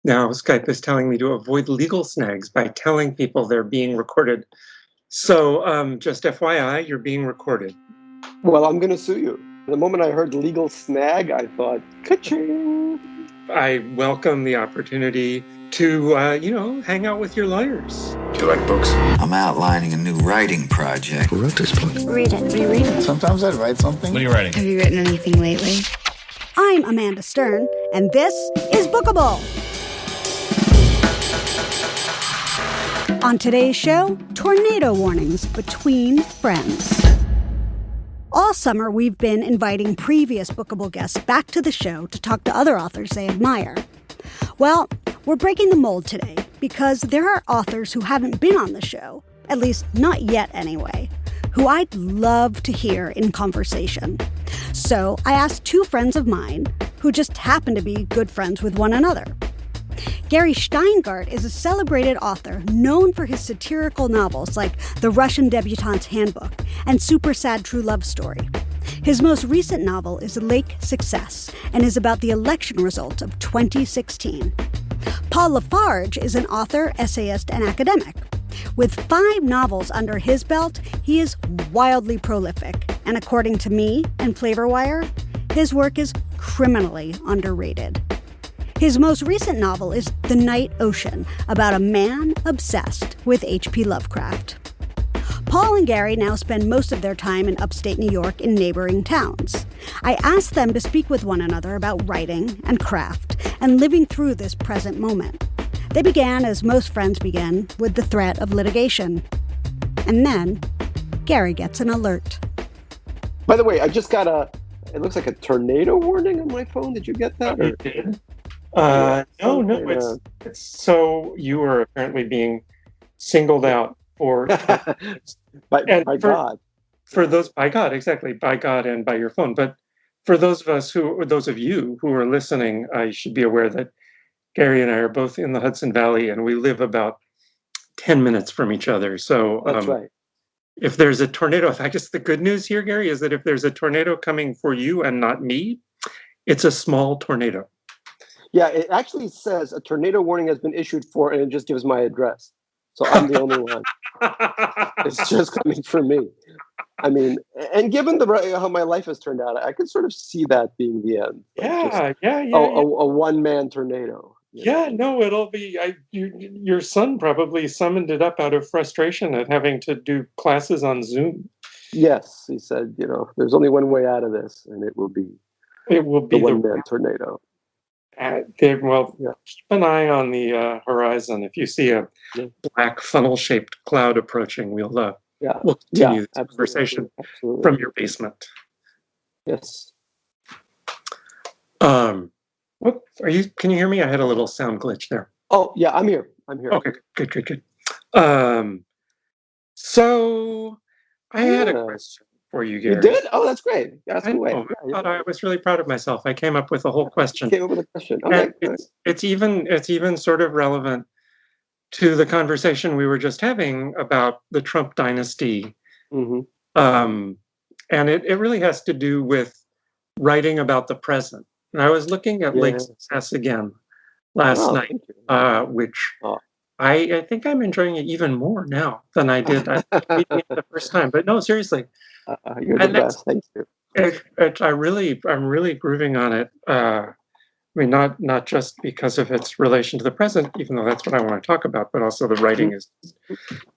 Now Skype is telling me to avoid legal snags by telling people they're being recorded. So just FYI, you're being recorded. Well, I'm going to sue you. The moment I heard legal snag, I thought, ka-ching. I welcome the opportunity to, hang out with your lawyers. Do you like books? I'm outlining a new writing project. Who wrote this book? Read it. Reread it. Sometimes I'd write something. What are you writing? Have you written anything lately? I'm Amanda Stern, and this is Bookable. On today's show, tornado warnings between friends. All summer, we've been inviting previous Bookable guests back to the show to talk to other authors they admire. Well, we're breaking the mold today because there are authors who haven't been on the show, at least not yet anyway, who I'd love to hear in conversation. So I asked two friends of mine who just happen to be good friends with one another. Gary Shteyngart is a celebrated author known for his satirical novels like The Russian Debutante's Handbook and Super Sad True Love Story. His most recent novel is Lake Success and is about the election results of 2016. Paul LaFarge is an author, essayist, and academic. With 5 novels under his belt, he is wildly prolific, and according to me and Flavor Wire, his work is criminally underrated. His most recent novel is The Night Ocean, about a man obsessed with H.P. Lovecraft. Paul and Gary now spend most of their time in upstate New York in neighboring towns. I asked them to speak with one another about writing and craft and living through this present moment. They began, as most friends begin, with the threat of litigation. And then, Gary gets an alert. By the way, I just got it looks like a tornado warning on my phone. Did you get that? You did? No. It's so you are apparently being singled out for by God. For those, by God, exactly, by God and by your phone. But for those of you who are listening, I should be aware that Gary and I are both in the Hudson Valley, and we live about 10 minutes from each other. So that's right. If there's a tornado, I guess the good news here, Gary, is that if there's a tornado coming for you and not me, it's a small tornado. Yeah, it actually says a tornado warning has been issued for, and it just gives my address. So I'm the only one. It's just coming from me. I mean, and given how my life has turned out, I could sort of see that being the end. A one-man tornado. Yeah, no, it'll be. Your son probably summoned it up out of frustration at having to do classes on Zoom. Yes, he said, there's only one way out of this, and it will be the one-man tornado. Keep an eye on the horizon. If you see a black funnel-shaped cloud approaching, we'll continue this conversation from your basement. Yes. Can you hear me? I had a little sound glitch there. Oh, yeah, I'm here. Okay, good. So I had a question for you, Gary. You did? Oh, that's great. Ask away. I thought I was really proud of myself. I came up with a whole question. Came up with a question. Okay. It's even sort of relevant to the conversation we were just having about the Trump dynasty. Mm-hmm. And it really has to do with writing about the present. And I was looking at Lake Success again last night, which I think I'm enjoying it even more now than I did reading it the first time. But no, seriously. You're the best. Thank you. I'm really grooving on it. I mean, not just because of its relation to the present, even though that's what I want to talk about, but also the writing is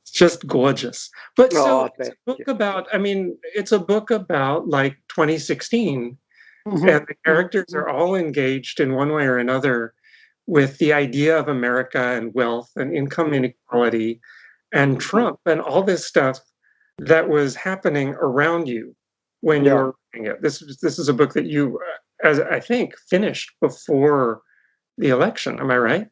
just gorgeous. But it's a book about, it's a book about like 2016, and the characters are all engaged in one way or another with the idea of America and wealth and income inequality and Trump and all this stuff that was happening around you when you were reading it. This is a book that you, as I think, finished before the election. Am I right?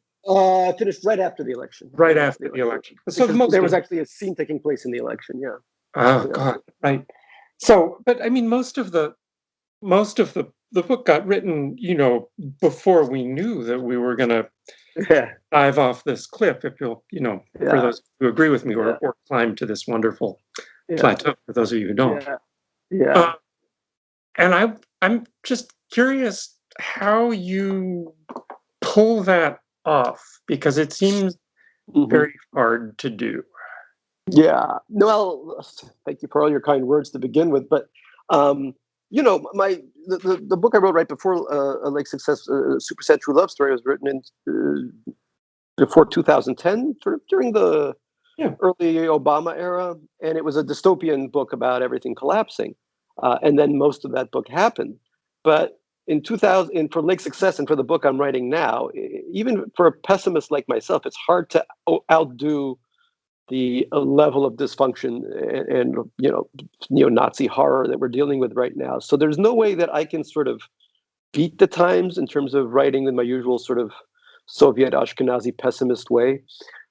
Finished right after the election. Right after the election. So there was actually a scene taking place in the election. Yeah. Oh God! Right. So, but most of the book got written, before we knew that we were going to dive off this cliff. If you'll, for those who agree with me, or climb to this wonderful plateau. For those of you who don't. And I'm just curious how you pull that off? Because it seems Mhm. very hard to do. Yeah. No, well, thank you for all your kind words to begin with. But the book I wrote right before A Lake Success, Super Sad True Love Story was written in before 2010, sort of during the Yeah. early Obama era, and it was a dystopian book about everything collapsing. And then most of that book happened. But in 2000, and for Lake Success and for the book I'm writing now, even for a pessimist like myself, it's hard to outdo the level of dysfunction and neo-Nazi horror that we're dealing with right now. So there's no way that I can sort of beat the times in terms of writing in my usual sort of Soviet Ashkenazi pessimist way.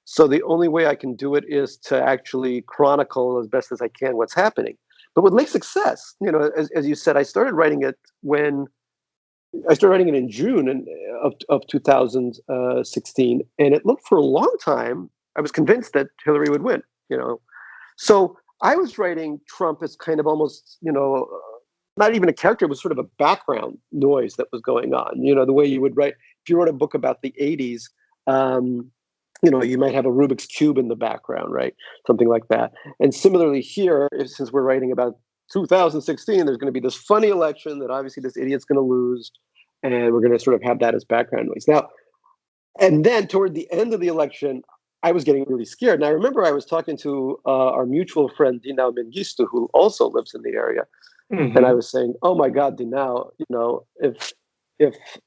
So the only way I can do it is to actually chronicle as best as I can what's happening. But with Lake Success, as you said, I started writing it in June of 2016, and it looked for a long time. I was convinced that Hillary would win. So I was writing Trump as kind of almost, not even a character. It was sort of a background noise that was going on. The way you would write if you wrote a book about the '80s. You might have a Rubik's Cube in the background, right? Something like that. And similarly here, since we're writing about 2016, there's going to be this funny election that obviously this idiot's going to lose. And we're going to sort of have that as background noise. Now, and then toward the end of the election, I was getting really scared. And I remember I was talking to our mutual friend, Dinao Mengistu, who also lives in the area. Mhm. And I was saying, oh my God, Dinao, if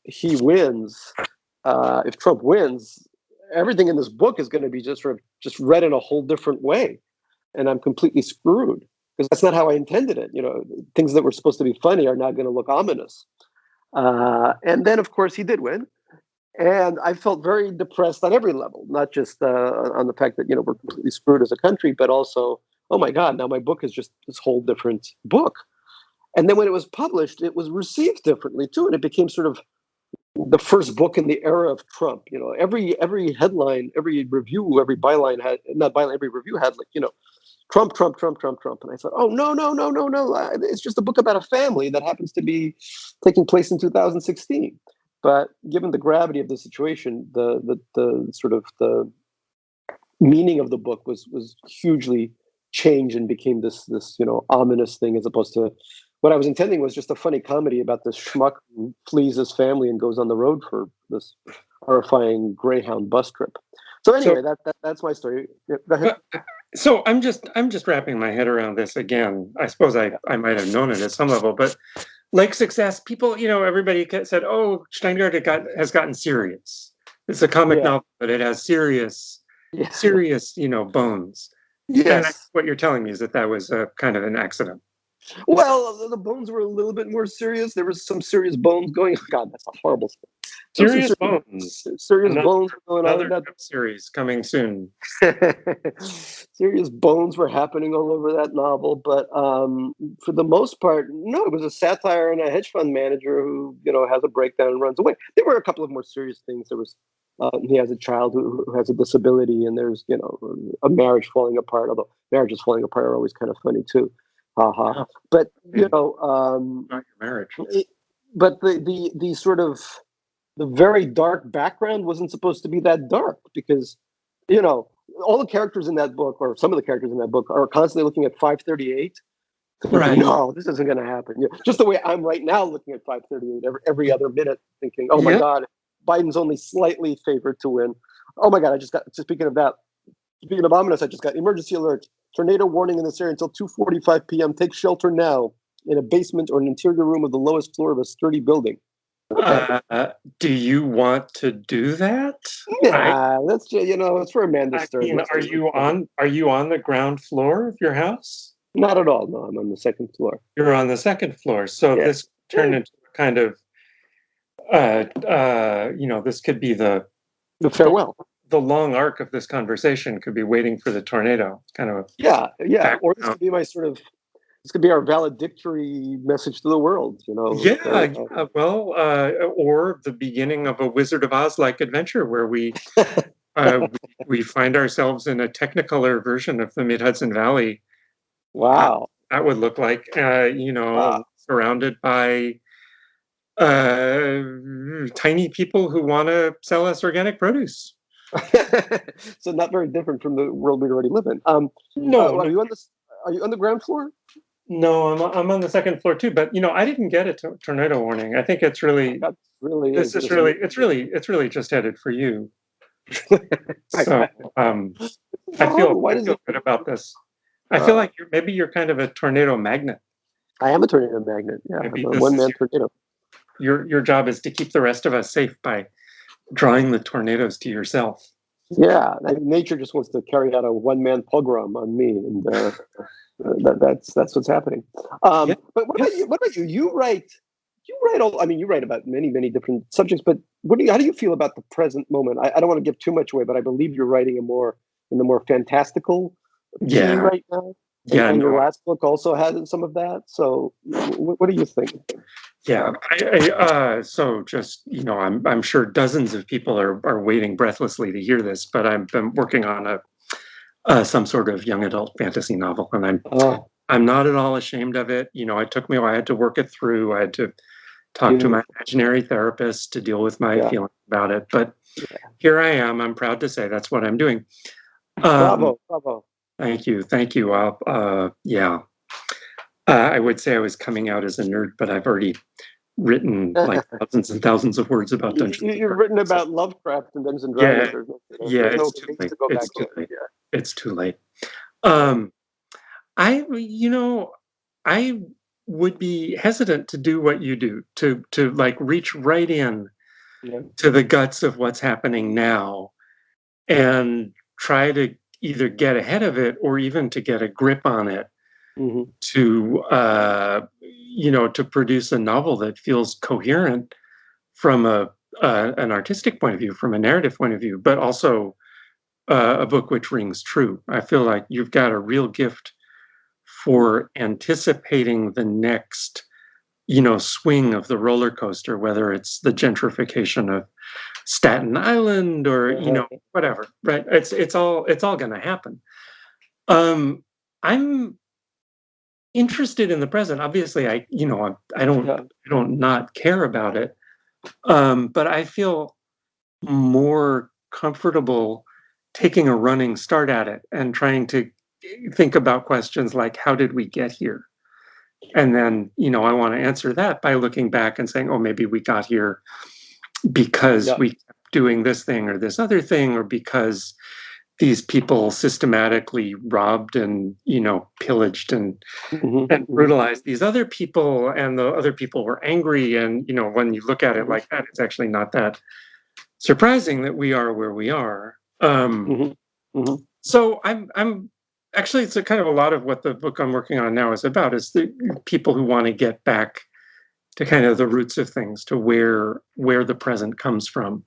he wins, if Trump wins, everything in this book is going to be just read in a whole different way. And I'm completely screwed because that's not how I intended it. Things that were supposed to be funny are now going to look ominous. And then, of course, he did win. And I felt very depressed on every level, not just on the fact that, we're completely screwed as a country, but also, oh my God, now my book is just this whole different book. And then when it was published, it was received differently too. And it became sort of the first book in the era of Trump. Every headline, every review, every byline had, not byline, every review had Trump, Trump, Trump, Trump, Trump. And I thought, oh, no. It's just a book about a family that happens to be taking place in 2016. But given the gravity of the situation, the sort of the meaning of the book was hugely changed and became this ominous thing, as opposed to what I was intending was just a funny comedy about this schmuck who flees his family and goes on the road for this horrifying Greyhound bus trip. So anyway, that's my story. Yeah, go ahead. So I'm just wrapping my head around this again. I suppose I might have known it at some level, but Lake Success, people, everybody said, "Oh, Shteyngart has gotten serious. It's a comic novel, but it has serious, bones." Yes. And what you're telling me is that was a kind of an accident. Well, the bones were a little bit more serious. There was some serious bones going on. God, that's a horrible thing. Serious bones. Serious bones were going on. Another series coming soon. Serious bones were happening all over that novel. But for the most part, no, it was a satire on a hedge fund manager who, has a breakdown and runs away. There were a couple of more serious things. There was he has a child who has a disability, and there's, a marriage falling apart, although marriages falling apart are always kind of funny too. Uh-huh. But not your marriage. But the sort of the very dark background wasn't supposed to be that dark, because all the characters in that book, or some of the characters in that book, are constantly looking at 538. Right. No, this isn't going to happen. Just the way I'm right now looking at 538 every other minute, thinking, oh my God, Biden's only slightly favored to win. Oh my God, speaking of that, speaking of ominous, I just got emergency alert. Tornado warning in this area until 2:45 p.m. Take shelter now in a basement or an interior room of the lowest floor of a sturdy building. Do you want to do that? Nah, that's just, it's for Amanda Stern. Are you on the ground floor of your house? Not at all. No, I'm on the second floor. You're on the second floor. So this turned into a kind of, this could be the farewell. The long arc of this conversation could be waiting for the tornado. It's kind of or this could be my sort of. This could be our valedictory message to the world, or the beginning of a Wizard of Oz-like adventure where we we find ourselves in a Technicolor version of the Mid-Hudson Valley. Wow, that would look like surrounded by Tiny people who want to sell us organic produce. So not very different from the world we already live in. No, Are you on this? Are you on the ground floor? no, I'm on the second floor too. But I didn't get a tornado warning. I think it's really That really this is just- really it's really just headed for you. So I feel Why does it? good about this. I feel like maybe you're kind of a tornado magnet. I am a tornado magnet. Yeah, Maybe I'm a this one-man is tornado. Your job is to keep the rest of us safe by drawing the tornadoes to yourself. Yeah, I mean, nature just wants to carry out a one-man pogrom on me, and that's what's happening. Yeah. But what about you? What about you? You write all. I mean, you write about many different subjects. But how do you feel about the present moment? I don't want to give too much away, but I believe you're writing in the more fantastical Yeah. theme right now. Yeah, and your no. last book also had some of that. So, what do you think? Yeah. So just I'm sure dozens of people are waiting breathlessly to hear this, but I've been working on some sort of young adult fantasy novel, and I'm not at all ashamed of it. It took me a while. I had to work it through. I had to talk to my imaginary therapist to deal with my feelings about it. But here I am. I'm proud to say that's what I'm doing. Bravo. Thank you. I would say I was coming out as a nerd, but I've already written like thousands and thousands of words about Dungeons. You've written about Lovecraft and Dungeons and Dragons. It's too late. It's too late. It's too late. I would be hesitant to do what you do, to like reach right in to the guts of what's happening now and try to either get ahead of it or even to get a grip on it, to produce a novel that feels coherent from an artistic point of view, from a narrative point of view, but also a book which rings true. I feel like you've got a real gift for anticipating the next swing of the roller coaster, whether it's the gentrification of Staten Island or whatever, right? It's all going to happen. I'm interested in the present. Obviously, I don't not care about it, but I feel more comfortable taking a running start at it and trying to think about questions like, how did we get here? And then, I want to answer that by looking back and saying, oh, maybe we got here because we kept doing this thing or this other thing, or because these people systematically robbed and, pillaged and brutalized these other people, and the other people were angry. And, when you look at it like that, it's actually not that surprising that we are where we are. So I'm actually, it's a kind of a lot of what the book I'm working on now is about, is the people who want to get back to kind of the roots of things, to where the present comes from.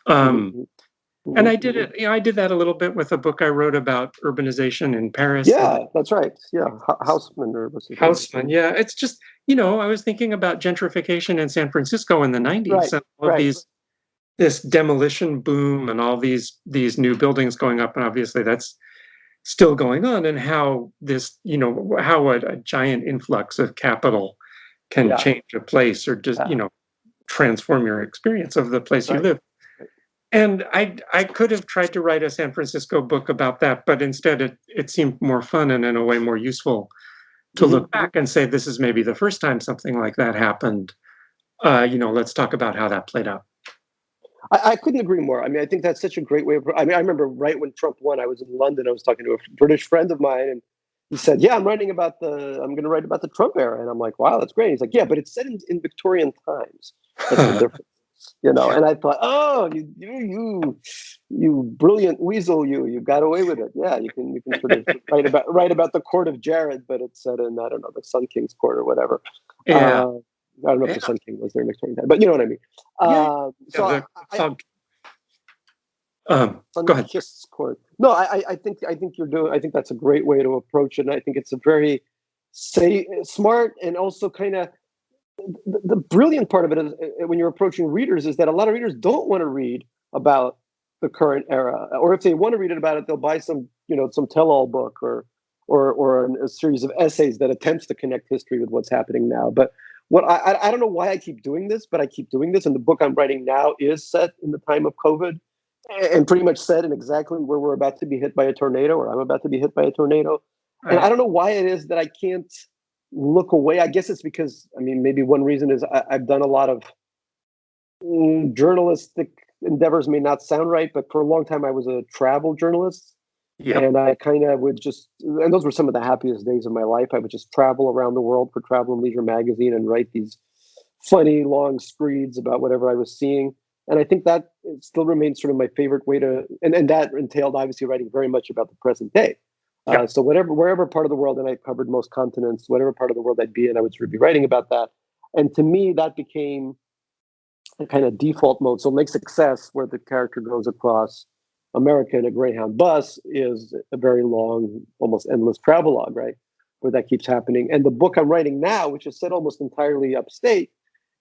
And I did it. I did that a little bit with a book I wrote about urbanization in Paris. Yeah, that's right. Yeah, Houseman. Houseman. Yeah, it's just I was thinking about gentrification in San Francisco in the 90s, and all of this demolition boom and all these new buildings going up, and obviously that's still going on, and how this how a giant influx of capital can change a place, or just transform your experience of the place you live. And I could have tried to write a San Francisco book about that, but instead it seemed more fun and in a way more useful to look back and say, this is maybe the first time something like that happened. Let's talk about how that played out. I couldn't agree more. I mean, I think that's such a great way of. I remember right when Trump won, I was in London. I was talking to a British friend of mine, and he said, "Yeah, I'm going to write about the Trump era." And I'm like, "Wow, that's great." And he's like, "Yeah, but it's set in Victorian times. That's the difference." And I thought, "Oh, you brilliant weasel, you got away with it. Yeah, you can sort of write about the court of Jared, but it's set in, I don't know, the Sun King's court or whatever." Yeah. I don't know if the Sun King was there in Victorian time, but you know what I mean. Go ahead. Court. No, I think you're doing. I think that's a great way to approach it, and I think it's a very smart, and also kind of the brilliant part of it is, when you're approaching readers, is that a lot of readers don't want to read about the current era, or if they want to read about it, they'll buy some tell-all book or a series of essays that attempts to connect history with what's happening now. But I don't know why I keep doing this, but I keep doing this. And the book I'm writing now is set in the time of COVID, and pretty much set in exactly where we're about to be hit by a tornado, or I'm about to be hit by a tornado. And I don't know why it is that I can't look away. I guess it's because, I mean, maybe one reason is I've done a lot of journalistic endeavors, may not sound right, but for a long time I was a travel journalist. Yep. And I kind of would just, and those were some of the happiest days of my life. I would just travel around the world for Travel and Leisure magazine and write these funny long screeds about whatever I was seeing. And I think that it still remains sort of my favorite way to, and that entailed obviously writing very much about the present day. Yep. So wherever part of the world, and I covered most continents, whatever part of the world I'd be in, I would sort of be writing about that. And to me, that became a kind of default mode. So Lake Success, where the character goes across America in a Greyhound bus, is a very long, almost endless travelogue, right? Where that keeps happening. And the book I'm writing now, which is set almost entirely upstate,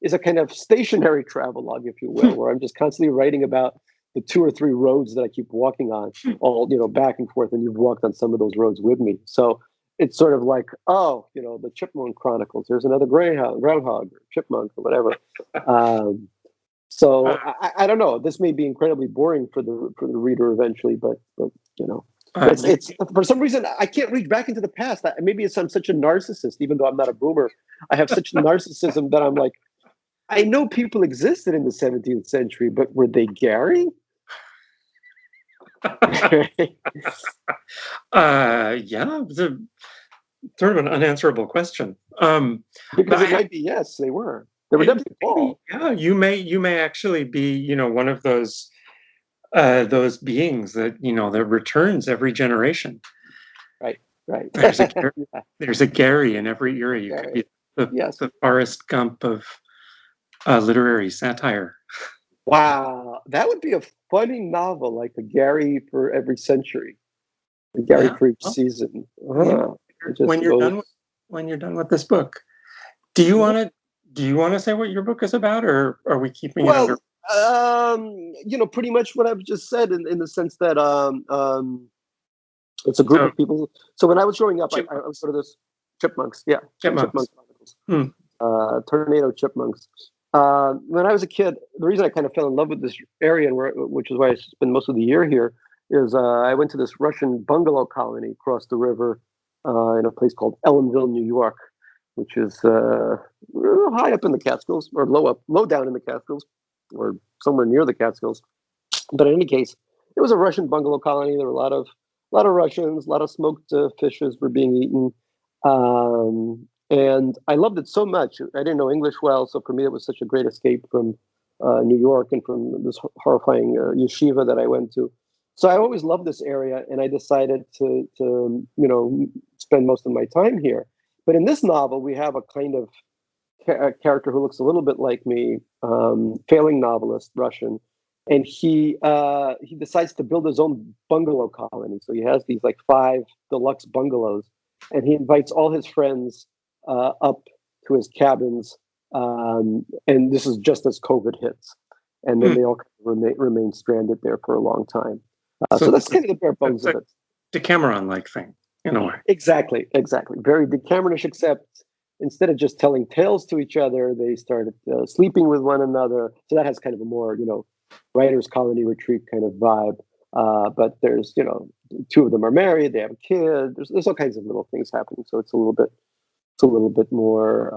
is a kind of stationary travelogue, if you will, where I'm just constantly writing about the 2 or 3 roads that I keep walking on, all, back and forth. And you've walked on some of those roads with me. So it's sort of like, oh, the Chipmunk Chronicles. There's another groundhog, or chipmunk, or whatever. So I don't know. This may be incredibly boring for the reader eventually, but it's for some reason I can't reach back into the past. Maybe I'm such a narcissist, even though I'm not a boomer. I have such narcissism that I'm like, I know people existed in the 17th century, but were they Gary? Yeah, it's a sort of an unanswerable question. Because it might be yes, they were. They were definitely Paul. Yeah, you may actually be, one of those beings that that returns every generation. Right. There's a Gary in every era. You could be the Forrest Gump of literary satire. Wow, that would be a funny novel, like a Gary for every century, a Gary for each season. When you're done with this book, do you want to say what your book is about, or are we keeping it under? Pretty much what I've just said in the sense that it's a group of people. So when I was growing up, I was sort of this chipmunks. Yeah, chipmunks. Tornado chipmunks. When I was a kid, the reason I kind of fell in love with this area, which is why I spend most of the year here, is I went to this Russian bungalow colony across the river in a place called Ellenville, New York, which is high up in the Catskills, or low down in the Catskills, or somewhere near the Catskills. But in any case, it was a Russian bungalow colony. There were a lot of Russians, a lot of smoked fishes were being eaten. And I loved it so much. I didn't know English well, so for me it was such a great escape from New York and from this horrifying yeshiva that I went to. So I always loved this area, and I decided to spend most of my time here. But in this novel, we have a kind of character who looks a little bit like me, failing novelist, Russian, and he decides to build his own bungalow colony. So he has these like 5 deluxe bungalows, and he invites all his friends up to his cabins, and this is just as COVID hits, and then they all remain stranded there for a long time. So that's kind of the bare bones of it. Decameron-like thing, in a way. Exactly. Very Decameronish, except instead of just telling tales to each other, they started sleeping with one another. So that has kind of a more, writer's colony retreat kind of vibe. But there's, 2 of them are married, they have a kid. There's all kinds of little things happening. So it's a little bit more.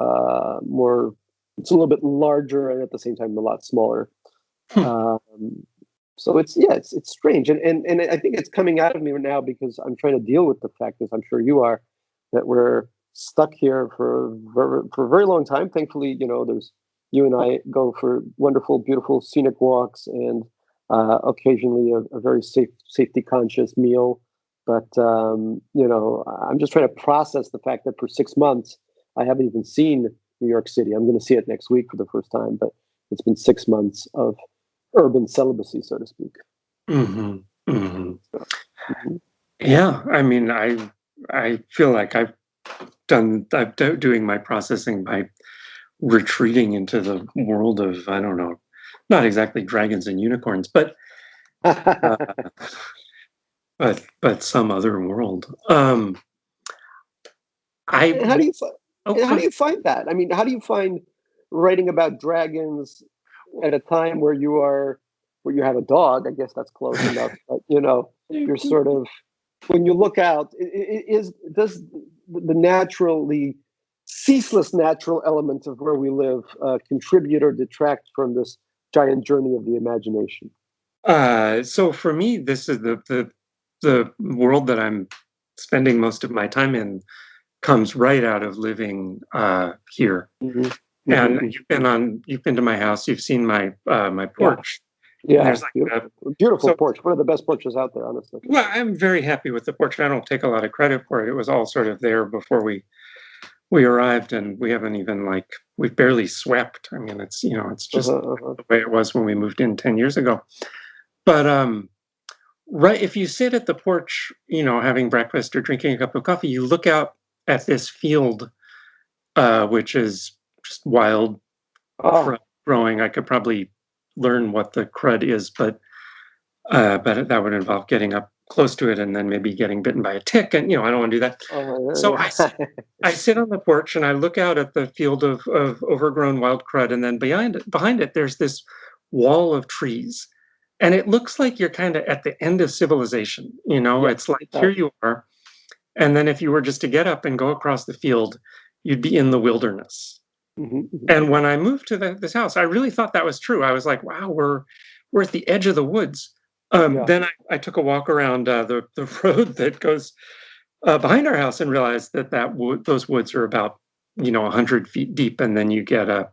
It's a little bit larger and at the same time a lot smaller. So it's strange, and I think it's coming out of me now because I'm trying to deal with the fact, as I'm sure you are, that we're stuck here for a very long time. Thankfully, there's you and I go for wonderful, beautiful, scenic walks, and occasionally a very safety conscious meal. But I'm just trying to process the fact that for 6 months I haven't even seen New York City. I'm going to see it next week for the first time, but it's been 6 months of urban celibacy, so to speak. Mm-hmm. Mm-hmm. Yeah, I mean, I feel like I'm doing my processing by retreating into the world of, I don't know, not exactly dragons and unicorns, but but some other world. How do you find? Oh, And how do you find that? I mean, how do you find writing about dragons at a time where you have a dog? I guess that's close enough. But, you're sort of, when you look out, does the naturally ceaseless natural element of where we live contribute or detract from this giant journey of the imagination? So for me, this is the world that I'm spending most of my time in comes right out of living here. Mm-hmm. And Mm-hmm. you've been to my house, you've seen my my porch. Yeah, And there's like beautiful porch. One of the best porches out there, honestly. well, I'm very happy with the porch. I don't take a lot of credit for it. It was all sort of there before we arrived, and we haven't even we've barely swept. I mean, it's it's just the way it was when we moved in 10 years ago. But right, if you sit at the porch, having breakfast or drinking a cup of coffee, you look out at this field, which is just wild crud growing. I could probably learn what the crud is, but that would involve getting up close to it and then maybe getting bitten by a tick, and I don't want to do that. So I sit on the porch and I look out at the field of overgrown wild crud, and then behind it there's this wall of trees, and it looks like you're kind of at the end of civilization. It's like here you are, and then if you were just to get up and go across the field, you'd be in the wilderness. Mm-hmm. And when I moved to this house, I really thought that was true. I was like, wow, we're at the edge of the woods. Then I took a walk around the road that goes behind our house and realized that those woods are about 100 feet deep, and then you get a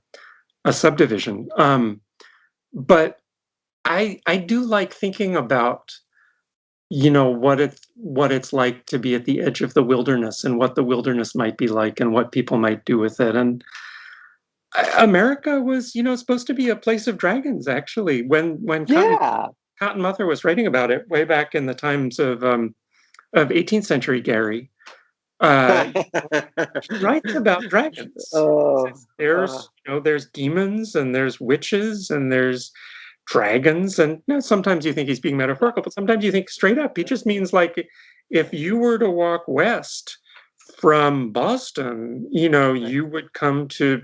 subdivision. But I do like thinking about what it's like to be at the edge of the wilderness, and what the wilderness might be like, and what people might do with it. And America was supposed to be a place of dragons, actually, when Cotton Mather was writing about it way back in the times of 18th century Gary. He writes about dragons. There's demons, and there's witches, and there's dragons, and sometimes you think he's being metaphorical, but sometimes you think straight up he just means, like, if you were to walk west from Boston, you would come to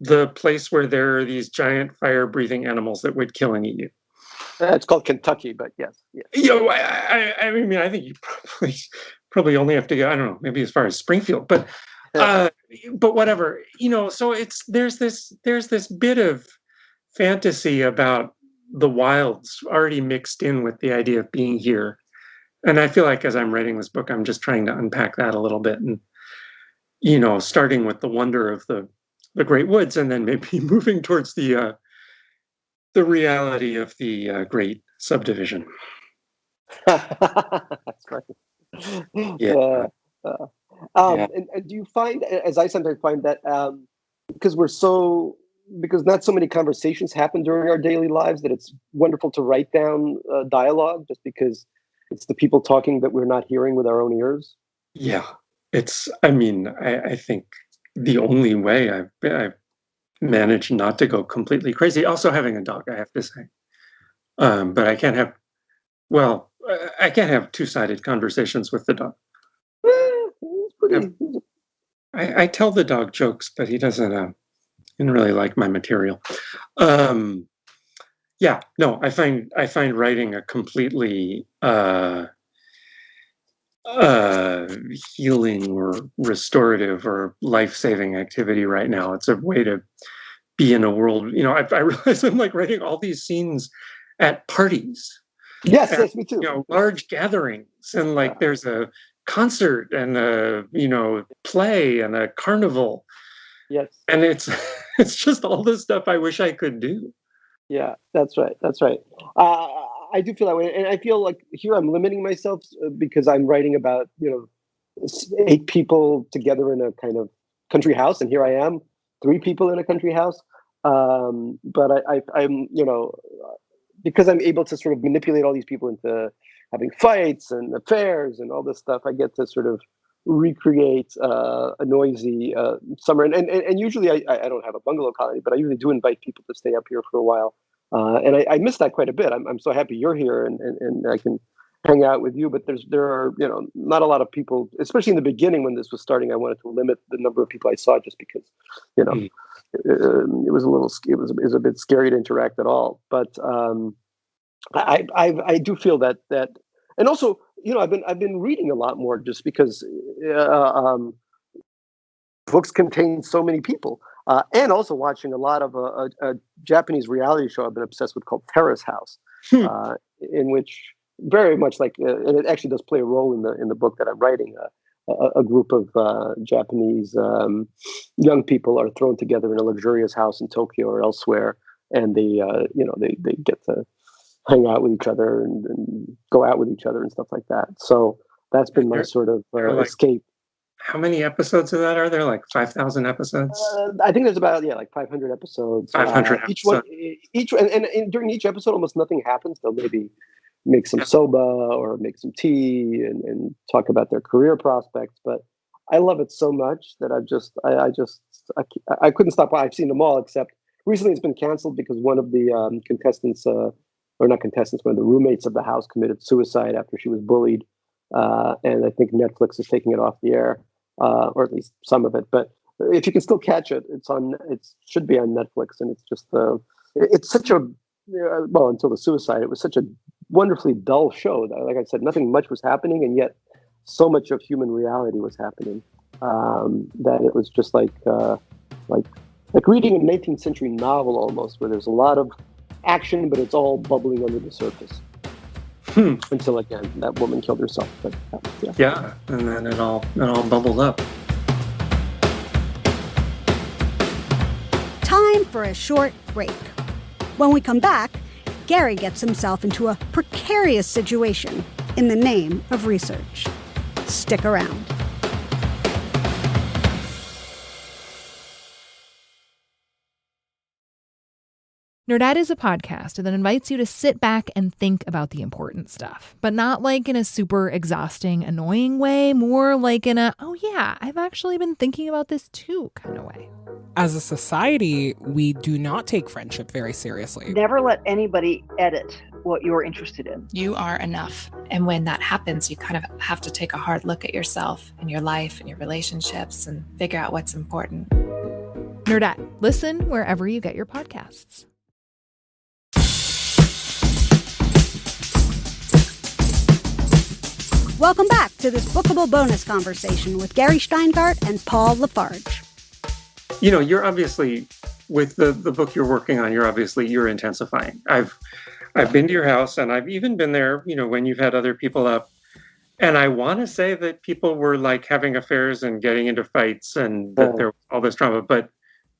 the place where there are these giant fire-breathing animals that would kill and eat you. It's called Kentucky, but yes. I mean, I think you probably only have to go, I don't know, maybe as far as Springfield, but whatever, so there's this bit of fantasy about the wilds already mixed in with the idea of being here. And I feel like as I'm writing this book, I'm just trying to unpack that a little bit, and starting with the wonder of the great woods, and then maybe moving towards the reality of the great subdivision. That's great. Yeah. And do you find, as I sometimes find, that because not so many conversations happen during our daily lives, that it's wonderful to write down dialogue, just because it's the people talking that we're not hearing with our own ears? Yeah, I think the only way I've managed not to go completely crazy, also having a dog, I have to say, but I can't have two-sided conversations with the dog. I tell the dog jokes, but he doesn't really like my material. I find writing a completely healing or restorative or life-saving activity right now. It's a way to be in a world. I realize I'm like writing all these scenes at parties. Yes, me too. Large gatherings, and there's a concert and a play and a carnival. Yes, and it's just all this stuff I wish I could do. Yeah, that's right. I do feel that way, and I feel like here I'm limiting myself because I'm writing about 8 people together in a kind of country house, and here I am, 3 people in a country house. But I'm because I'm able to sort of manipulate all these people into having fights and affairs and all this stuff, I get to sort of recreate a noisy summer. And usually I don't have a bungalow colony, but I usually do invite people to stay up here for a while. And I miss that quite a bit. I'm so happy you're here, and I can hang out with you, but there are, not a lot of people, especially in the beginning when this was starting. I wanted to limit the number of people I saw just because, it was a bit scary to interact at all. But I do feel that, and also, I've been reading a lot more just because books contain so many people, and also watching a lot of a Japanese reality show I've been obsessed with called Terrace House, in which very much like, and it actually does play a role in the book that I'm writing. A group of Japanese young people are thrown together in a luxurious house in Tokyo or elsewhere, and they get to hang out with each other and go out with each other and stuff like that. So that's been my sort of escape. How many episodes of that are there? Like 5,000 episodes? I think there's about like 500 episodes. 500 each one, and during each episode, almost nothing happens. They'll maybe make some soba or make some tea and talk about their career prospects. But I love it so much that I couldn't stop. I've seen them all, except recently it's been canceled because one of the contestants, or not contestants, one of the roommates of the house committed suicide after she was bullied. And I think Netflix is taking it off the air, or at least some of it. But if you can still catch it, it should be on Netflix. And it's just, it's such a, until the suicide, it was such a wonderfully dull show. Like I said, nothing much was happening, and yet so much of human reality was happening, that it was just like reading a 19th century novel almost, where there's a lot of action, but it's all bubbling under the surface. Until again, that woman killed herself. But yeah, and then it all bubbled up. Time for a short break. When we come back, Gary gets himself into a precarious situation in the name of research. Stick around. Nerdette is a podcast that invites you to sit back and think about the important stuff, but not like in a super exhausting, annoying way, more like in a, oh yeah, I've actually been thinking about this too kind of way. As a society, we do not take friendship very seriously. Never let anybody edit what you're interested in. You are enough. And when that happens, you kind of have to take a hard look at yourself and your life and your relationships and figure out what's important. Nerdette. Listen wherever you get your podcasts. Welcome back to this Bookable bonus conversation with Gary Shteyngart and Paul LaFarge. You're obviously, with the book you're working on, you're intensifying. I've been to your house, and I've even been there, when you've had other people up. And I want to say that people were like having affairs and getting into fights, and that there was all this drama. But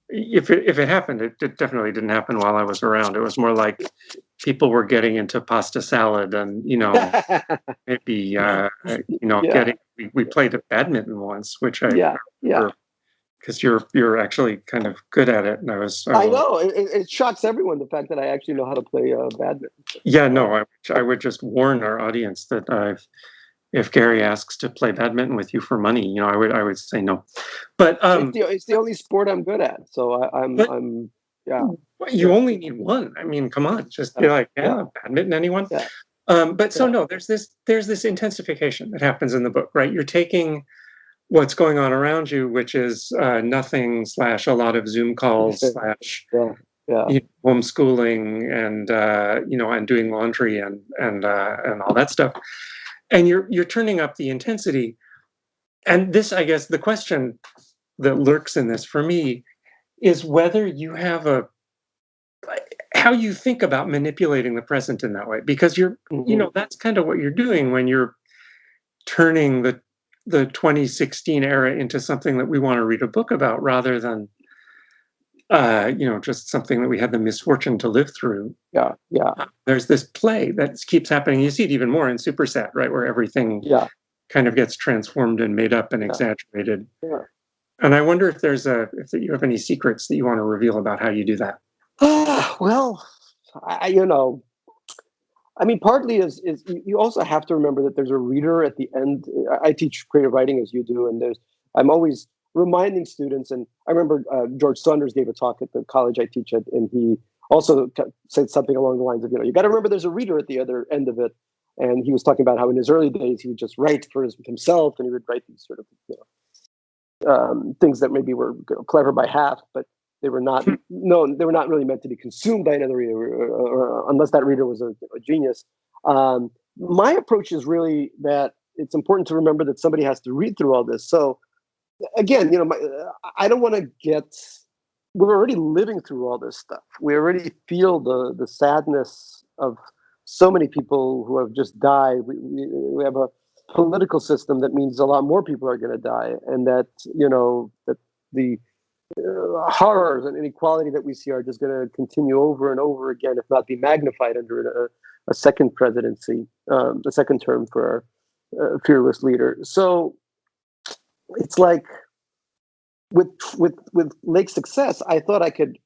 if it happened, it definitely didn't happen while I was around. It was more like people were getting into pasta salad, and maybe getting. We played at badminton once, which because you're actually kind of good at it, and I know it shocks everyone, the fact that I actually know how to play badminton. Yeah, no, I would just warn our audience that if Gary asks to play badminton with you for money, I would say no. But it's the only sport I'm good at, so I'm. You only need one. I mean, come on, just be like, badminton, anyone? Yeah. There's this intensification that happens in the book, right? You're taking what's going on around you, which is nothing / a lot of Zoom calls / homeschooling and and doing laundry and all that stuff. And you're turning up the intensity. And this, I guess, the question that lurks in this for me is whether you have how you think about manipulating the present in that way, because you're, that's kind of what you're doing when you're turning the 2016 era into something that we want to read a book about, rather than, just something that we had the misfortune to live through. Yeah. There's this play that keeps happening. You see it even more in Superset, right, where everything kind of gets transformed and made up and exaggerated. Yeah. And I wonder if if you have any secrets that you want to reveal about how you do that. Well, partly is you also have to remember that there's a reader at the end. I teach creative writing as you do, and I'm always reminding students. And I remember George Saunders gave a talk at the college I teach at, and he also said something along the lines of, you got to remember there's a reader at the other end of it. And he was talking about how in his early days he would just write for himself, and he would write these sort of things that maybe were clever by half, but they were not they were not really meant to be consumed by another reader, or unless that reader was a genius. My approach is really that it's important to remember that somebody has to read through all this. So again, I don't want to we're already living through all this stuff. We already feel the sadness of so many people who have just died. We have a political system that means a lot more people are going to die, and that that the horrors and inequality that we see are just going to continue over and over again, if not be magnified under a second presidency, a second term for our fearless leader. So it's like with Lake's success, I thought I could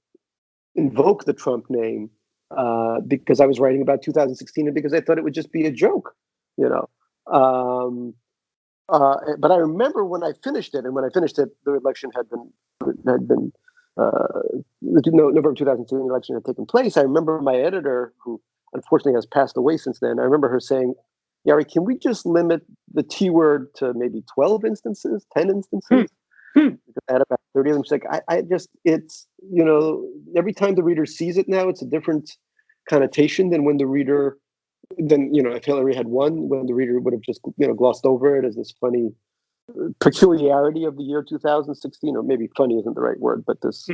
invoke the Trump name because I was writing about 2016 and because I thought it would just be a joke, But I remember when I finished it, the election had been November 2016 election had taken place. I remember my editor, who unfortunately has passed away since then. I remember her saying, "Yari, can we just limit the T word to maybe 12 instances, 10 instances?" Because I had about 30 of them. She's like, it's every time the reader sees it now, it's a different connotation than when the reader. Then, if Hillary had won, when the reader would have just, glossed over it as this funny peculiarity of the year 2016, or maybe funny isn't the right word, but this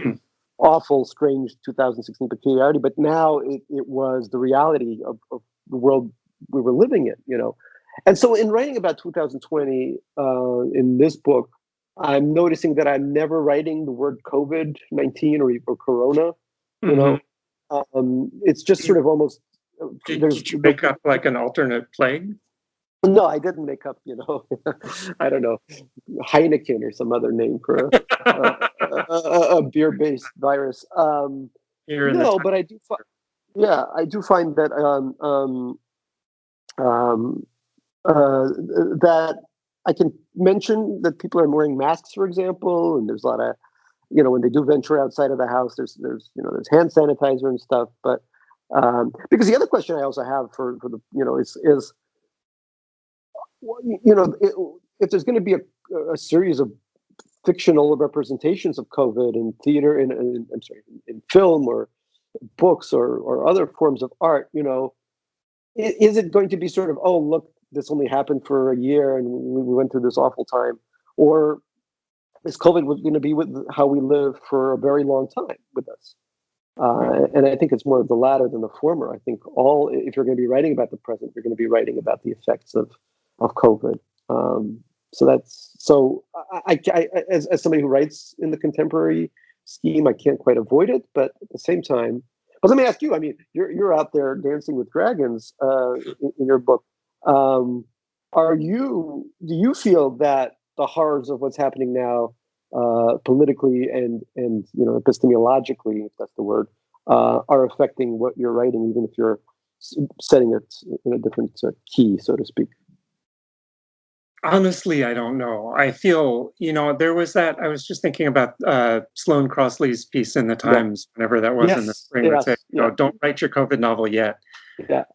awful, strange 2016 peculiarity. But now it was the reality of the world we were living in, And so in writing about 2020 in this book, I'm noticing that I'm never writing the word COVID-19 or Corona, It's just sort of almost. Did you make up like an alternate plague? No, I didn't make up, I don't know, Heineken or some other name for a beer-based virus. But I do find that that I can mention that people are wearing masks, for example, and there's a lot of, when they do venture outside of the house, there's hand sanitizer and stuff, but. Because the other question I also have for the is if there's going to be a series of fictional representations of COVID in theater, in film or books or other forms of art, is it going to be sort of, oh, look, this only happened for a year and we went through this awful time, or is COVID going to be with how we live for a very long time with us? And I think it's more of the latter than the former. I think if you're going to be writing about the present, you're going to be writing about the effects of COVID. I as somebody who writes in the contemporary scheme, I can't quite avoid it. But at the same time, but let me ask you. I mean, you're out there dancing with dragons in your book. Do you feel that the horrors of what's happening now, politically and epistemologically, if that's the word, are affecting what you're writing, even if you're setting it in a different key, so to speak? Honestly, I don't know. I feel, there was that, I was just thinking about Sloane Crossley's piece in the Times, whenever that was in the spring, would say, don't write your COVID novel yet.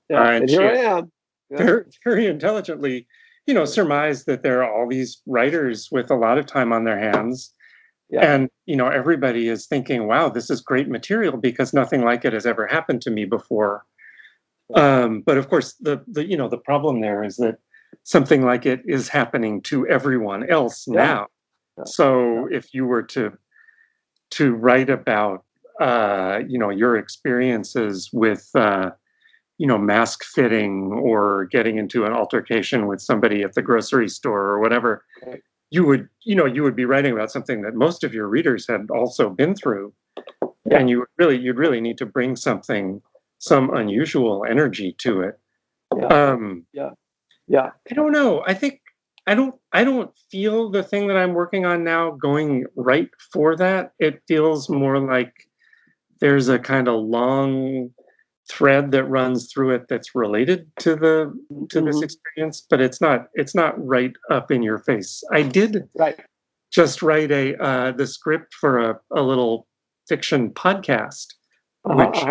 And here I am. Very, very intelligently, surmised that there are all these writers with a lot of time on their hands. And, everybody is thinking, wow, this is great material because nothing like it has ever happened to me before. But of course, the problem there is that something like it is happening to everyone else now. So if you were to write about, your experiences with, mask fitting or getting into an altercation with somebody at the grocery store or whatever, you would be writing about something that most of your readers had also been through. And you'd really need to bring some unusual energy to it. I don't know. I think I don't feel the thing that I'm working on now going right for that. It feels more like there's a kind of long thread that runs through it that's related to this experience, but it's not right up in your face. I did just write the script for a little fiction podcast, which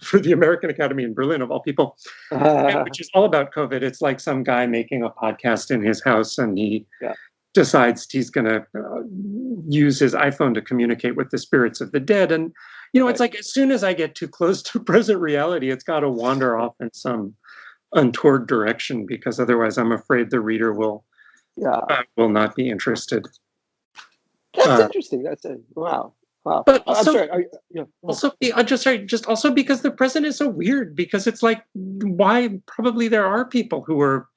for the American Academy in Berlin, of all people, which is all about COVID. It's like some guy making a podcast in his house, and he decides he's going to use his iPhone to communicate with the spirits of the dead. And, it's like as soon as I get too close to present reality, it's got to wander off in some untoward direction, because otherwise I'm afraid the reader will not be interested. That's interesting. That's it. Wow. But also, also because the present is so weird, because it's like, why? Probably there are people who are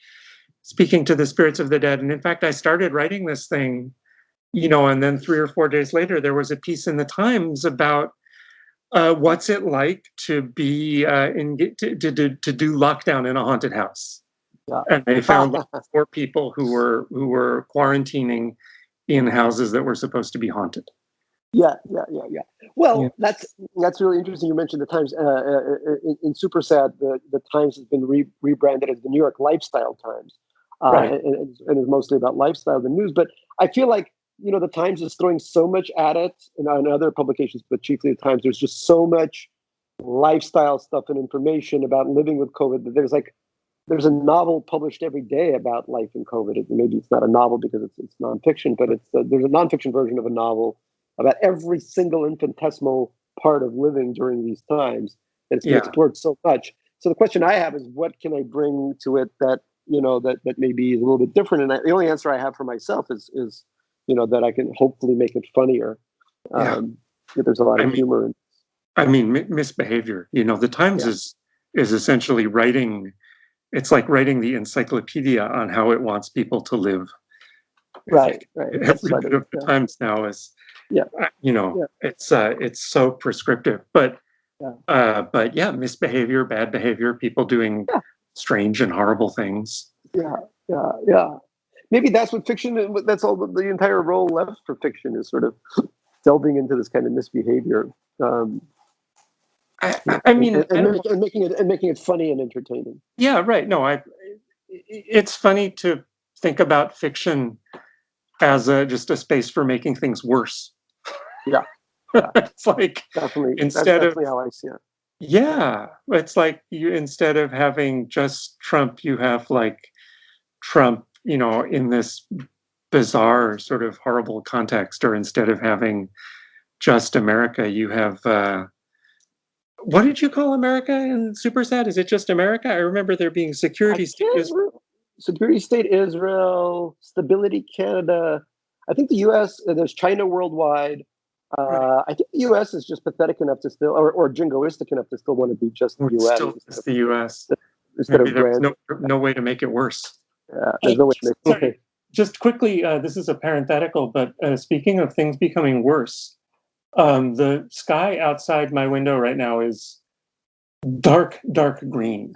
speaking to the spirits of the dead. And in fact, I started writing this thing, and then 3 or 4 days later, there was a piece in the Times about what's it like to be to do lockdown in a haunted house. Yeah. And they found 4 people who were quarantining in houses that were supposed to be haunted. Yeah. Well, that's really interesting. You mentioned the Times. In Super Sad, the Times has been rebranded as the New York Lifestyle Times, and it's mostly about lifestyle, the news. But I feel like the Times is throwing so much at it, and on other publications, but chiefly the Times. There's just so much lifestyle stuff and information about living with COVID that there's a novel published every day about life in COVID. Maybe it's not a novel because it's nonfiction, but there's a nonfiction version of a novel about every single infinitesimal part of living during these times. And it's been explored so much. So the question I have is, what can I bring to it that that maybe is a little bit different? And the only answer I have for myself is that I can hopefully make it funnier. There's a lot of humor. Misbehavior. The Times is essentially writing. It's like writing the encyclopedia on how it wants people to live. Right. Every bit of the Times now is, it's so prescriptive. But misbehavior, bad behavior, people doing strange and horrible things. Yeah. Maybe that's what fiction. That's all. The entire role left for fiction is sort of delving into this kind of misbehavior. Making it funny and entertaining. Yeah, right. No, it's funny to think about fiction as just a space for making things worse. Yeah. It's like definitely instead that's definitely how I see it. Yeah, it's like instead of having just Trump, you have like Trump, in this bizarre sort of horrible context, or instead of having just America, you have. What did you call America in Super Sad? Is it just America? I remember there being Security State Israel. Security State Israel, Stability Canada. I think the U.S. There's China worldwide. I think the U.S. is just pathetic enough to still, or jingoistic enough to still want to be just the U.S. Still just the U.S. Instead Maybe of there's grand. no way to make it worse. There's no way to make it worse. Just quickly, this is a parenthetical, but speaking of things becoming worse, the sky outside my window right now is dark green.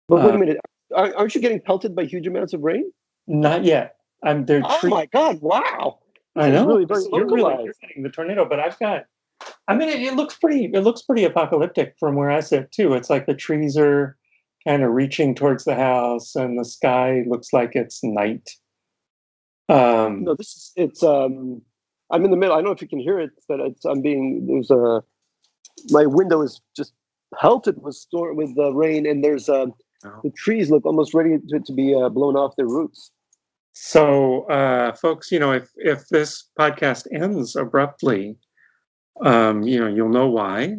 But wait a minute, aren't you getting pelted by huge amounts of rain? Not yet. My God! Wow. I know. Really very you're getting the tornado, but it looks pretty apocalyptic from where I sit too. It's like the trees are kind of reaching towards the house, and the sky looks like it's night. No, I'm in the middle. I don't know if you can hear it, but my window is just pelted with rain, and there's the trees look almost ready to be blown off their roots. So, folks, if this podcast ends abruptly, you'll know why.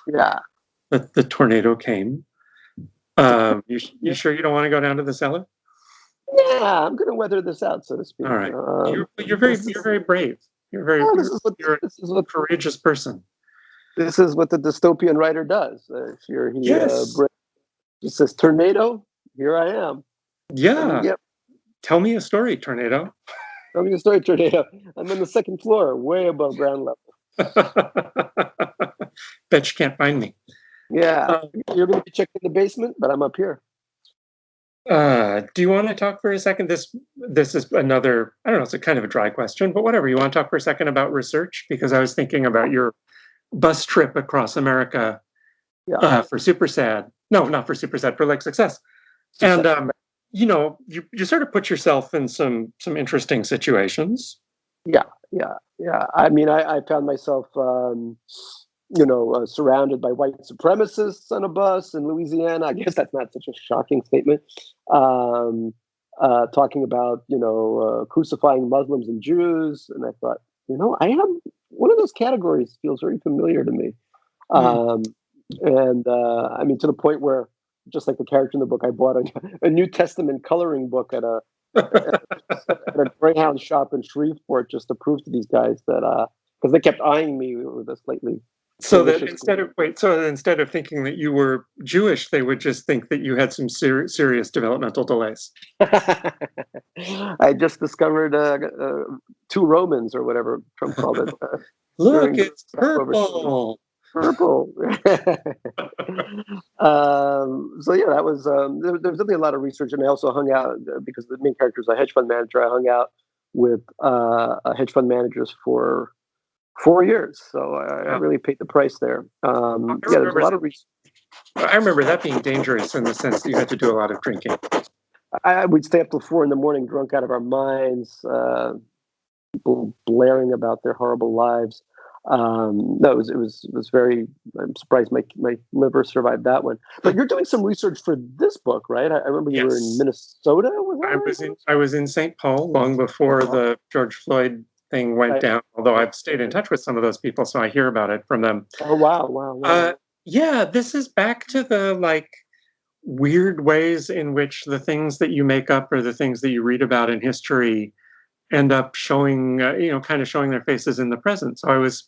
Yeah. The tornado came. You sure you don't want to go down to the cellar? Yeah, I'm going to weather this out, so to speak. All right. You're very brave. You're a courageous person. This is what the dystopian writer does. He says, "Tornado, here I am." Yeah. Yep. Tell me a story, tornado. Tell me a story, tornado. I'm on the 2nd floor, way above ground level. Bet you can't find me. Yeah, you're going to be checking the basement, but I'm up here. Do you want to talk for a second? This is another, I don't know, it's a kind of a dry question, but whatever. You want to talk for a second about research? Because I was thinking about your bus trip across America for Super Sad. No, not for Super Sad, for Like Success. And, you sort of put yourself in some interesting situations. Yeah. I mean, I found myself, surrounded by white supremacists on a bus in Louisiana. I guess that's not such a shocking statement. Talking about, crucifying Muslims and Jews. And I thought, I have one of those categories feels very familiar to me. To the point where, just like the character in the book, I bought a New Testament coloring book at a Greyhound shop in Shreveport just to prove to these guys that, because they kept eyeing me with a slightly. So that instead of thinking that you were Jewish, they would just think that you had some serious developmental delays. I just discovered 2 Romans or whatever Trump called it. Look, it's purple. Purple. That was there was definitely a lot of research, and I also hung out because the main character is a hedge fund manager. I hung out with hedge fund managers for 4 years, so I really paid the price there. There's a lot of research. I remember that being dangerous in the sense that you had to do a lot of drinking. We'd stay up till 4 a.m, drunk out of our minds, people blaring about their horrible lives. It was very. I'm surprised my liver survived that one. But you're doing some research for this book, right? I remember you were in Minnesota. I was in St. Paul long before the George Floyd thing went down. Although I've stayed in touch with some of those people, so I hear about it from them. Oh wow. This is back to the weird ways in which the things that you make up or the things that you read about in history end up showing, kind of showing their faces in the present. So I was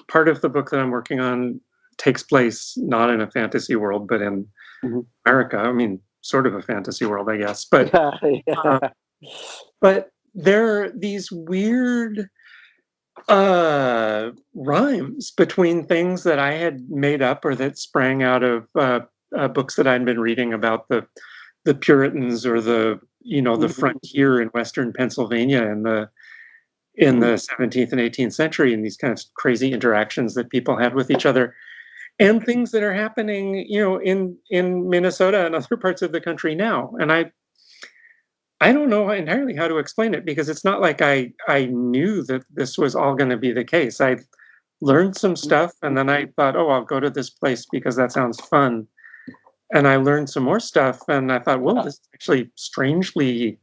part of the book that I'm working on takes place not in a fantasy world, but in America. I mean, sort of a fantasy world, I guess. But but there are these weird rhymes between things that I had made up or that sprang out of books that I'd been reading about the Puritans or the frontier in Western Pennsylvania in the 17th and 18th century, and these kind of crazy interactions that people had with each other, and things that are happening, in Minnesota and other parts of the country now. And I don't know entirely how to explain it, because it's not like I knew that this was all going to be the case. I learned some stuff, and then I thought, I'll go to this place because that sounds fun. And I learned some more stuff, and I thought, this is actually strangely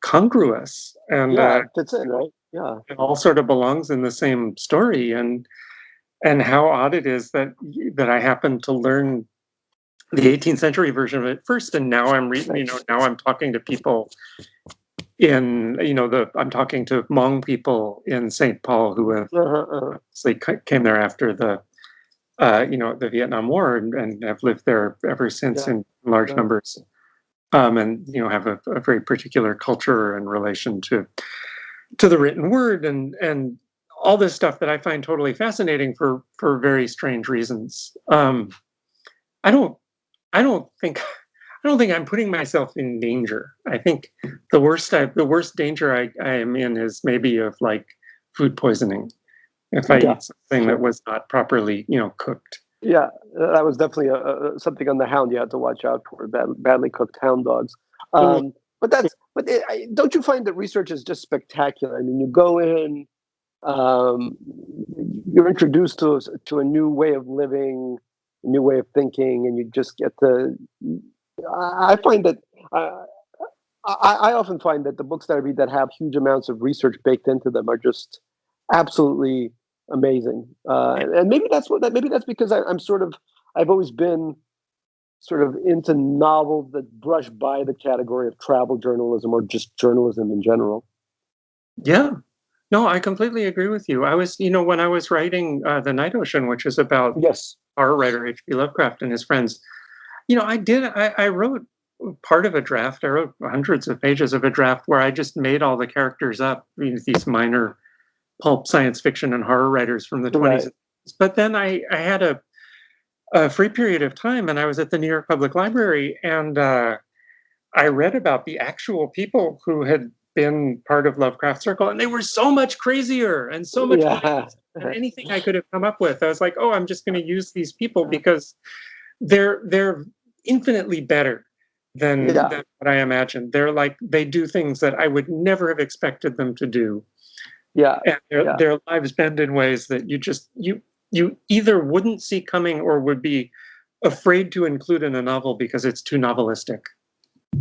congruous. And fits in, right? Yeah, it all sort of belongs in the same story. And how odd it is that I happened to learn the 18th century version of it first, and now I'm reading. Now I'm talking to people I'm talking to Hmong people in St. Paul who have came there after the Vietnam War and have lived there ever since in large numbers, and have a very particular culture in relation to the written word and all this stuff that I find totally fascinating for very strange reasons. I don't think I'm putting myself in danger. I think the worst danger I am in is maybe of food poisoning. If I eat something that was not properly, cooked. Yeah, that was definitely something on the hound you had to watch out for, badly cooked hound dogs. Don't you find that research is just spectacular? I mean, you go in, you're introduced to a new way of living, a new way of thinking, and you just get to. I find that I often find that the books that I read that have huge amounts of research baked into them are just absolutely amazing, and maybe that's because I've always been sort of into novels that brush by the category of travel journalism or just journalism in general. Yeah, no, I completely agree with you. I was, when I was writing The Night Ocean, which is about horror writer H.P. Lovecraft and his friends, I wrote part of a draft. I wrote hundreds of pages of a draft where I just made all the characters up, these minor pulp science fiction and horror writers from the 20s. But then I had a free period of time, and I was at the New York Public Library, and I read about the actual people who had been part of Lovecraft Circle, and they were so much crazier and so much than anything I could have come up with. I was like, I'm just going to use these people because they're infinitely better than what I imagined. They do things that I would never have expected them to do. And their lives bend in ways that you either wouldn't see coming or would be afraid to include in a novel because it's too novelistic.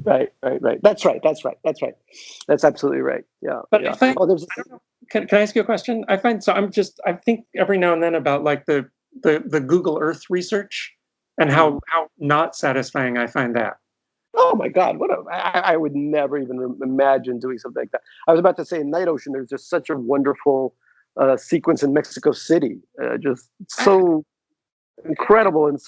Right. That's right. That's absolutely right. Yeah. But yeah. I find, Oh, there's I don't know, can I ask you a question? I think every now and then about like the Google Earth research and how not satisfying I find that. Oh my God! I would never even imagine doing something like that. I was about to say in Night Ocean, there's just such a wonderful sequence in Mexico City, just so incredible, and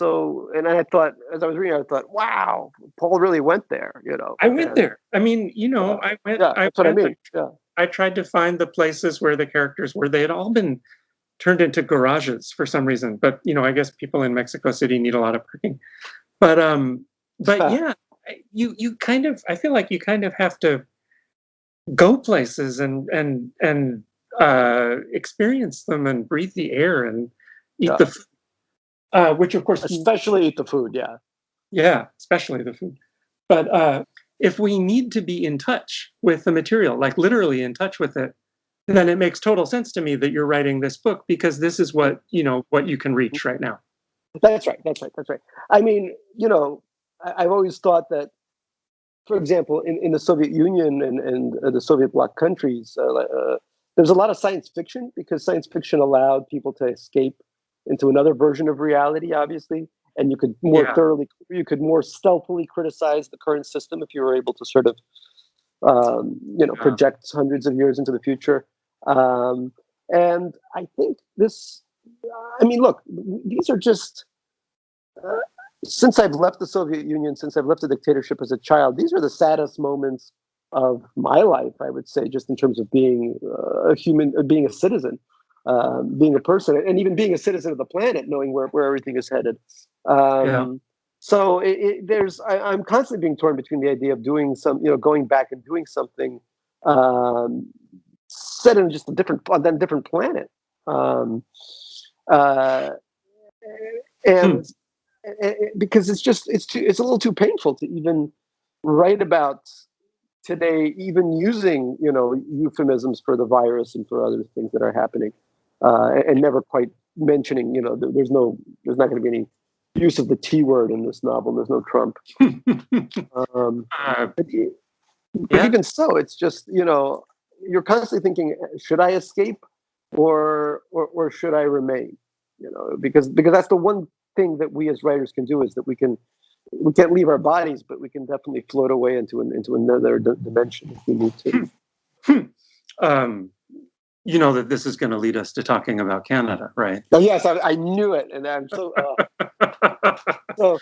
I thought as I was reading, I thought, wow, Paul really went there. I went there. I mean, I went. Yeah, that's what I mean. Yeah. I tried to find the places where the characters were. They had all been turned into garages for some reason, but I guess people in Mexico City need a lot of parking. But yeah. You kind of, I feel like you kind of have to go places and experience them and breathe the air and eat the food, which of course, especially eat the food. Yeah, especially the food. But if we need to be in touch with the material, like literally in touch with it, then it makes total sense to me that you're writing this book because this is what you can reach right now. That's right. I mean, I've always thought that, for example, in the Soviet Union and the Soviet bloc countries, there's a lot of science fiction because science fiction allowed people to escape into another version of reality, obviously, and you could more stealthily criticize the current system if you were able to sort of, project hundreds of years into the future. And I think this, look, these are just. Since I've left the Soviet Union, since I've left the dictatorship as a child, these are the saddest moments of my life, I would say, just in terms of being a human, being a citizen, being a person, and even being a citizen of the planet, knowing where everything is headed. So I'm constantly being torn between the idea of doing going back and doing something set in just a different planet. Because it's a little too painful to even write about today, even using euphemisms for the virus and for other things that are happening, and never quite mentioning there's not going to be any use of the T word in this novel. There's no Trump. But even so, it's just you're constantly thinking, should I escape or should I remain? Because that's the one thing that we as writers can do is that we can't leave our bodies, but we can definitely float away into another dimension if we need to. That this is going to lead us to talking about Canada, right? Oh yes, I knew it, and I'm so. So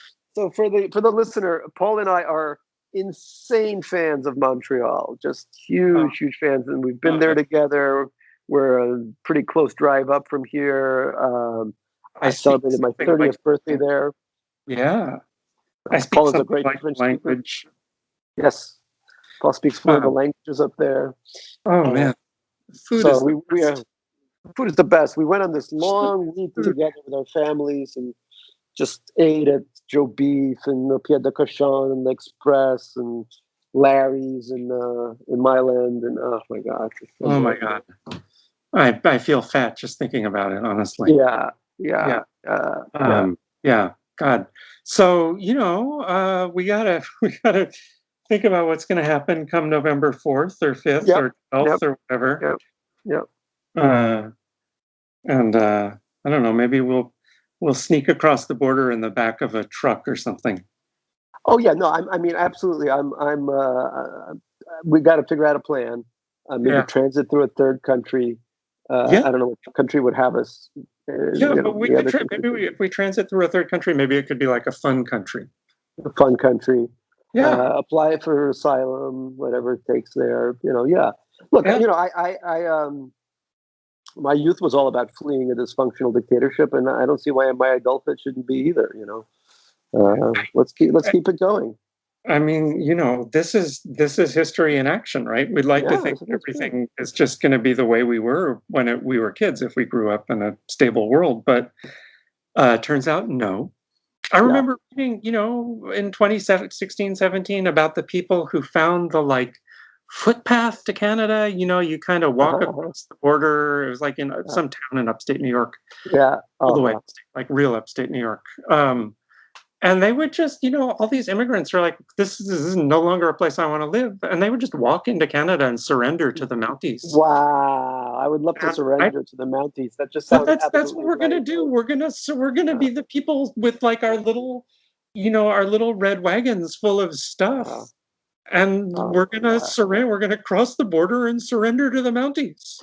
for the listener, Paul and I are insane fans of Montreal, just huge fans, and we've been there together. We're a pretty close drive up from here. I celebrated my 30th birthday there. Yeah. Paul is a great French language. Speaker. Yes. Paul speaks 4 of the languages up there. Oh, man. Food is the best. We went on this long week together with our families and just ate at Joe Beef and Pied de Cochon and L'Express and Larry's in Milan. And oh, my God. Oh, my God. I feel fat just thinking about it, honestly. Yeah. God. So, we gotta think about what's going to happen come November 4th or 5th or 12th or whatever. And I don't know, maybe we'll sneak across the border in the back of a truck or something. Oh yeah, no, absolutely. We got to figure out a plan. Maybe transit through a third country. I don't know what country would have us. But we could if we transit through a third country, maybe it could be like a fun country. A fun country. Yeah. Apply for asylum, whatever it takes there. Look, I my youth was all about fleeing a dysfunctional dictatorship, and I don't see why in my adulthood shouldn't be either. Let's keep it going. I mean, this is history in action, right? We'd like to think everything is just going to be the way we were when we were kids if we grew up in a stable world, but turns out no. I remember reading, in 2016, 17 about the people who found the footpath to Canada. You kind of walk across the border. It was like in some town in upstate New York. Yeah. All the way upstate, like real upstate New York. And they would just, all these immigrants are like, this is no longer a place I want to live. And they would just walk into Canada and surrender to the Mounties. Wow. I would love to surrender to the Mounties. That just sounds that's what we're going to do. We're going to be the people with like our little red wagons full of stuff. And we're going to surrender. We're going to cross the border and surrender to the Mounties.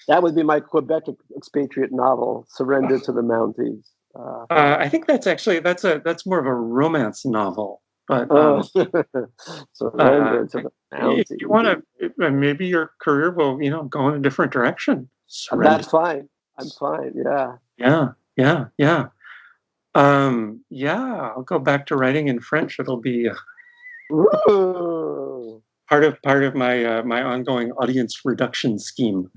That would be my Quebec expatriate novel, Surrender to the Mounties. I think that's more of a romance novel. But surrender to the Mounties. If you want to, maybe your career will, go in a different direction. Surrender. That's fine. I'm fine. Yeah. Yeah. I'll go back to writing in French. It'll be part of my my ongoing audience reduction scheme.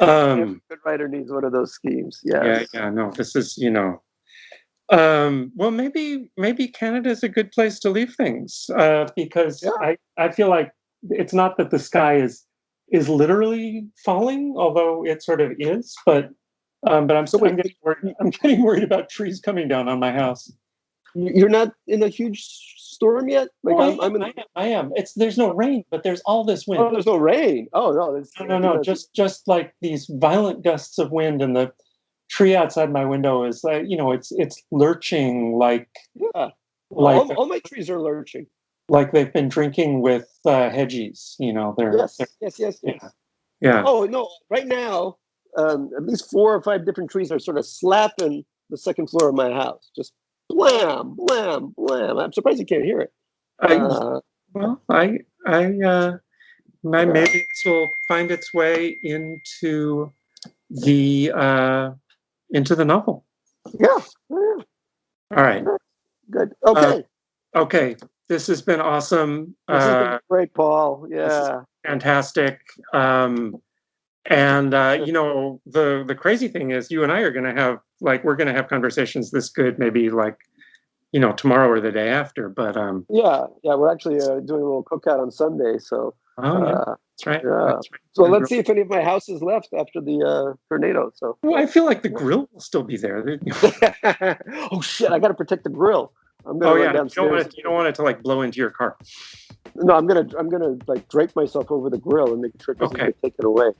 Every good writer needs one of those schemes. Yes. Yeah. No, this is well, maybe Canada is a good place to leave things because I feel like it's not that the sky is literally falling, although it sort of is, but I'm getting worried about trees coming down on my house. You're not in a huge storm yet? Like I am. There's no rain, but there's all this wind. Oh, there's no rain. Oh no. No. Just like these violent gusts of wind, and the tree outside my window is like, it's lurching like. Yeah. All my trees are lurching. Like they've been drinking with hedgies. Yes. Yeah. Oh no! Right now, at least 4 or 5 different trees are sort of slapping the second floor of my house. Just blam, blam, blam. I'm surprised you can't hear it. Maybe this will find its way into the novel. Yeah. All right. Good. Okay. Okay. This has been awesome. This has been great, Paul. Yeah. Fantastic. And the crazy thing is, you and I are going to have we're going to have conversations this good, maybe tomorrow or the day after. But we're actually doing a little cookout on Sunday. So that's right. Yeah. That's right. So let's see if any of my house is left after the tornado. So I feel like the grill will still be there. Oh shit! I got to protect the grill. I'm gonna run downstairs. You don't want it to blow into your car. No, I'm gonna drape myself over the grill and make sure it doesn't get taken away.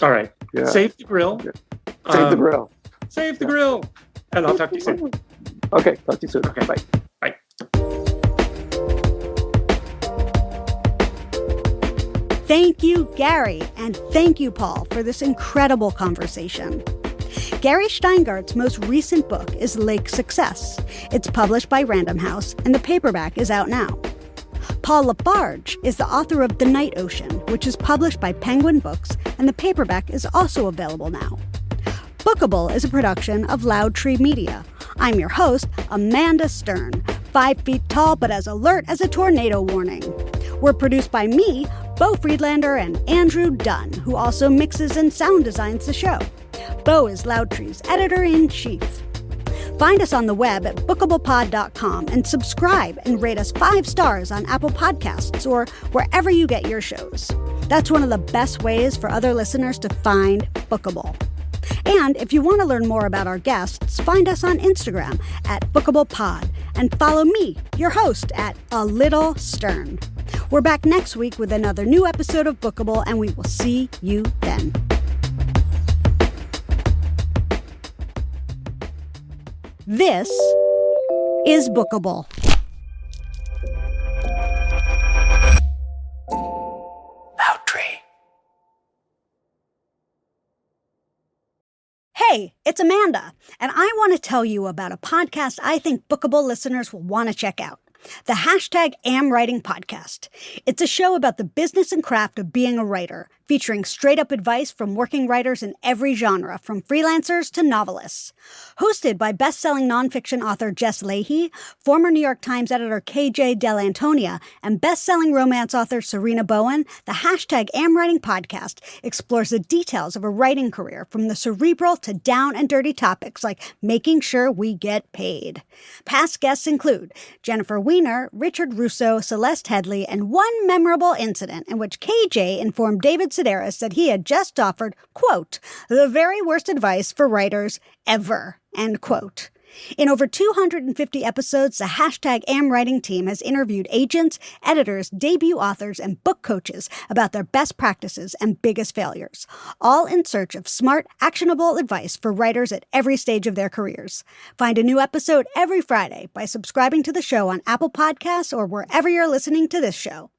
All right. Yeah. Save the grill. Yeah. Save the grill. Save the grill. And I'll talk to you soon. Okay. Talk to you soon. Okay. Bye. Bye. Thank you, Gary, and thank you, Paul, for this incredible conversation. Gary Shteyngart's most recent book is Lake Success. It's published by Random House, and the paperback is out now. Paul LaFarge is the author of The Night Ocean, which is published by Penguin Books, and the paperback is also available now. Bookable is a production of Loud Tree Media. I'm your host, Amanda Stern, 5 feet tall but as alert as a tornado warning. We're produced by me, Bo Friedlander, and Andrew Dunn, who also mixes and sound designs the show. Bo is Loudtree's editor-in-chief. Find us on the web at bookablepod.com and subscribe and rate us 5 stars on Apple Podcasts or wherever you get your shows. That's one of the best ways for other listeners to find Bookable. And if you want to learn more about our guests, find us on Instagram at bookablepod and follow me, your host, at A Little Stern. We're back next week with another new episode of Bookable, and we will see you then. This is Bookable. Hey, it's Amanda, and I want to tell you about a podcast I think Bookable listeners will want to check out. The #AmWriting Podcast. It's a show about the business and craft of being a writer, featuring straight-up advice from working writers in every genre, from freelancers to novelists. Hosted by best-selling nonfiction author Jess Leahy, former New York Times editor KJ Dell'Antonia, and best-selling romance author Serena Bowen, the #AmWriting podcast explores the details of a writing career, from the cerebral to down and dirty topics like making sure we get paid. Past guests include Jennifer Weiner, Richard Russo, Celeste Headley, and one memorable incident in which KJ informed David Sedaris that he had just offered, quote, the very worst advice for writers ever, end quote. In over 250 episodes, the #AmWriting team has interviewed agents, editors, debut authors, and book coaches about their best practices and biggest failures, all in search of smart, actionable advice for writers at every stage of their careers. Find a new episode every Friday by subscribing to the show on Apple Podcasts or wherever you're listening to this show.